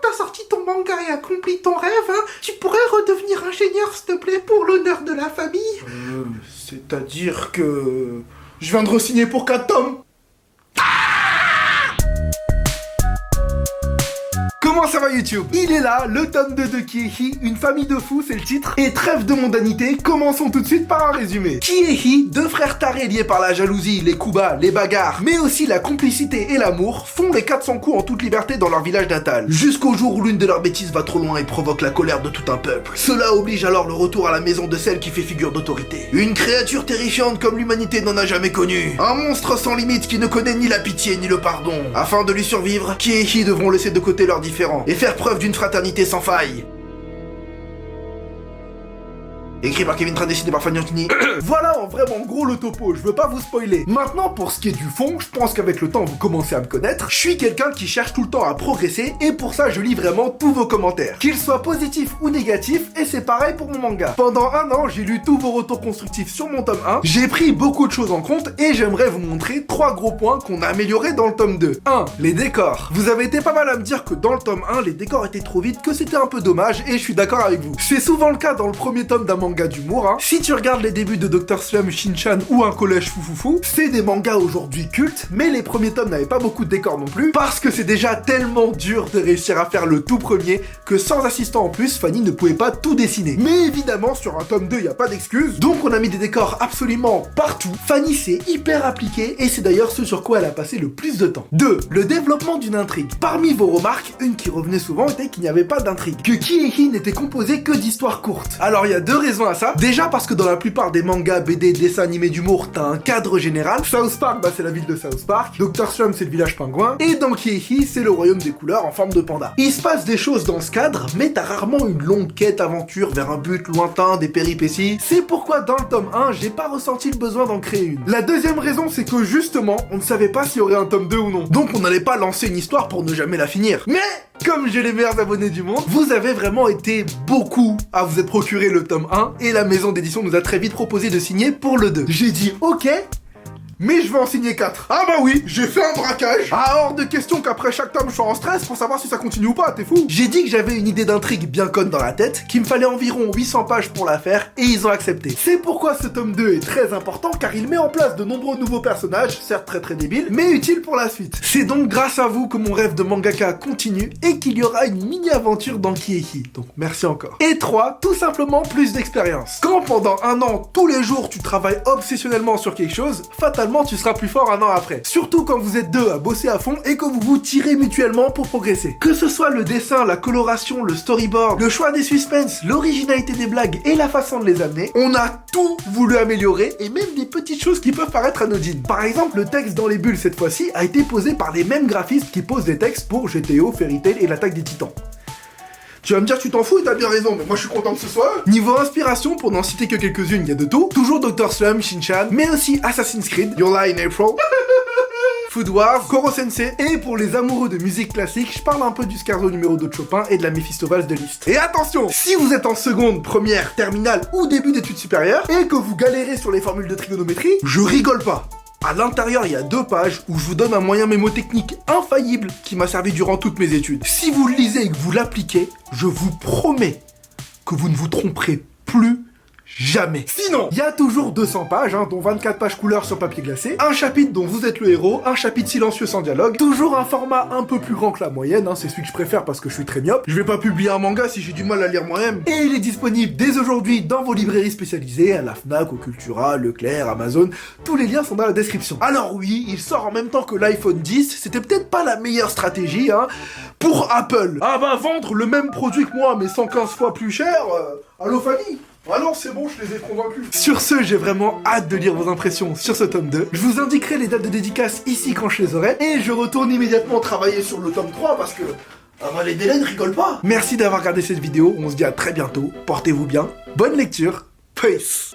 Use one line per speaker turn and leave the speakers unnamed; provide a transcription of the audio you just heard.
t'as sorti ton manga et accompli ton rêve, hein, tu pourrais redevenir ingénieur, s'il te plaît, pour l'honneur de la famille. C'est-à-dire que... je viens de re-signer pour 4 tomes. Comment ça va YouTube? Il est là, le tome 2 de Kiehi, une famille de fous, c'est le titre. Et trêve de mondanité, commençons tout de suite par un résumé. Kiehi, deux frères tarés liés par la jalousie, les coups bas, les bagarres, mais aussi la complicité et l'amour, font les 400 coups en toute liberté dans leur village natal. Jusqu'au jour où l'une de leurs bêtises va trop loin et provoque la colère de tout un peuple. Cela oblige alors le retour à la maison de celle qui fait figure d'autorité. Une créature terrifiante comme l'humanité n'en a jamais connue. Un monstre sans limite qui ne connaît ni la pitié ni le pardon. Afin de lui survivre, Kiehi devront laisser de côté leurs différends et faire preuve d'une fraternité sans faille. Écrit par Kevin Tran, dessiné par Fanny Antoni. Voilà en vraiment gros le topo, je veux pas vous spoiler. Maintenant pour ce qui est du fond, je pense qu'avec le temps vous commencez à me connaître. Je suis quelqu'un qui cherche tout le temps à progresser et pour ça je lis vraiment tous vos commentaires. Qu'ils soient positifs ou négatifs, et c'est pareil pour mon manga. Pendant un an, j'ai lu tous vos retours constructifs sur mon tome 1, j'ai pris beaucoup de choses en compte et j'aimerais vous montrer 3 gros points qu'on a améliorés dans le tome 2. 1. Les décors. Vous avez été pas mal à me dire que dans le tome 1, les décors étaient trop vite, que c'était un peu dommage et je suis d'accord avec vous. C'est souvent le cas dans le premier tome d'un manga d'humour, hein. Si tu regardes les débuts de Dr. Slump, Shin-chan ou un collège foufoufou, c'est des mangas aujourd'hui cultes, mais les premiers tomes n'avaient pas beaucoup de décors non plus, parce que c'est déjà tellement dur de réussir à faire le tout premier, que sans assistant en plus, Fanny ne pouvait pas tout dessiner. Mais évidemment, sur un tome 2, il n'y a pas d'excuse, donc on a mis des décors absolument partout. Fanny s'est hyper appliquée, et c'est d'ailleurs ce sur quoi elle a passé le plus de temps. 2. Le développement d'une intrigue. Parmi vos remarques, une qui revenait souvent était qu'il n'y avait pas d'intrigue, que Kiehi n'était composé que d'histoires courtes. Alors il y a 2 raisons à ça. Déjà parce que dans la plupart des mangas, BD, dessins animés d'humour, t'as un cadre général. South Park, bah c'est la ville de South Park. Dr. Slump, c'est le village pingouin. Et dans Kiehi, c'est le royaume des couleurs en forme de panda. Il se passe des choses dans ce cadre, mais t'as rarement une longue quête aventure vers un but lointain, des péripéties. C'est pourquoi dans le tome 1, j'ai pas ressenti le besoin d'en créer une. La deuxième raison, c'est que justement, on ne savait pas s'il y aurait un tome 2 ou non. Donc on n'allait pas lancer une histoire pour ne jamais la finir. Mais comme j'ai les meilleurs abonnés du monde, vous avez vraiment été beaucoup à vous être procuré le tome 1 et la maison d'édition nous a très vite proposé de signer pour le 2. J'ai dit ok, mais je vais en signer 4. Ah bah oui, j'ai fait un braquage. Ah, hors de question qu'après chaque tome je sois en stress pour savoir si ça continue ou pas, t'es fou. J'ai dit que j'avais une idée d'intrigue bien conne dans la tête, qu'il me fallait environ 800 pages pour la faire, et ils ont accepté. C'est pourquoi ce tome 2 est très important, car il met en place de nombreux nouveaux personnages, certes très débiles, mais utiles pour la suite. C'est donc grâce à vous que mon rêve de mangaka continue, et qu'il y aura une mini-aventure dans Kiehi. Donc merci encore. Et 3, tout simplement plus d'expérience. Quand pendant un an, tous les jours, tu travailles obsessionnellement sur quelque chose, fatalement tu seras plus fort un an après. Surtout quand vous êtes 2 à bosser à fond et que vous vous tirez mutuellement pour progresser. Que ce soit le dessin, la coloration, le storyboard, le choix des suspens, l'originalité des blagues et la façon de les amener, on a tout voulu améliorer et même des petites choses qui peuvent paraître anodines. Par exemple, le texte dans les bulles cette fois-ci a été posé par les mêmes graphistes qui posent les textes pour GTO, Fairy Tail et l'attaque des titans. Tu vas me dire tu t'en fous et t'as bien raison, mais moi je suis content que ce soit eux. Niveau inspiration, pour n'en citer que quelques-unes, il y a de tout. Toujours Dr. Slump, Shin-chan, mais aussi Assassin's Creed, Your Lie in April, Food Wars, Koro Sensei, et pour les amoureux de musique classique, je parle un peu du Scherzo numéro 2 de Chopin et de la Méphistophèlès de Liszt. Et attention, si vous êtes en seconde, première, terminale ou début d'études supérieures, et que vous galérez sur les formules de trigonométrie, je rigole pas. À l'intérieur, il y a 2 pages où je vous donne un moyen mémotechnique infaillible qui m'a servi durant toutes mes études. Si vous le lisez et que vous l'appliquez, je vous promets que vous ne vous tromperez plus jamais. Sinon, il y a toujours 200 pages, hein, dont 24 pages couleur sur papier glacé, un chapitre dont vous êtes le héros, un chapitre silencieux sans dialogue, toujours un format un peu plus grand que la moyenne, hein, c'est celui que je préfère parce que je suis très myope. Je vais pas publier un manga si j'ai du mal à lire moi-même. Et il est disponible dès aujourd'hui dans vos librairies spécialisées, à la Fnac, au Cultura, Leclerc, Amazon, tous les liens sont dans la description. Alors oui, il sort en même temps que l'iPhone 10, c'était peut-être pas la meilleure stratégie, hein, pour Apple. Ah bah vendre le même produit que moi, mais 115 fois plus cher, allô Fanny? Ah non, c'est bon, je les ai convaincus. Sur ce, j'ai vraiment hâte de lire vos impressions sur ce tome 2. Je vous indiquerai les dates de dédicace ici quand je les aurai. Et je retourne immédiatement travailler sur le tome 3 parce que... ah bah les délais ne rigolent pas. Merci d'avoir regardé cette vidéo, on se dit à très bientôt. Portez-vous bien, bonne lecture, peace.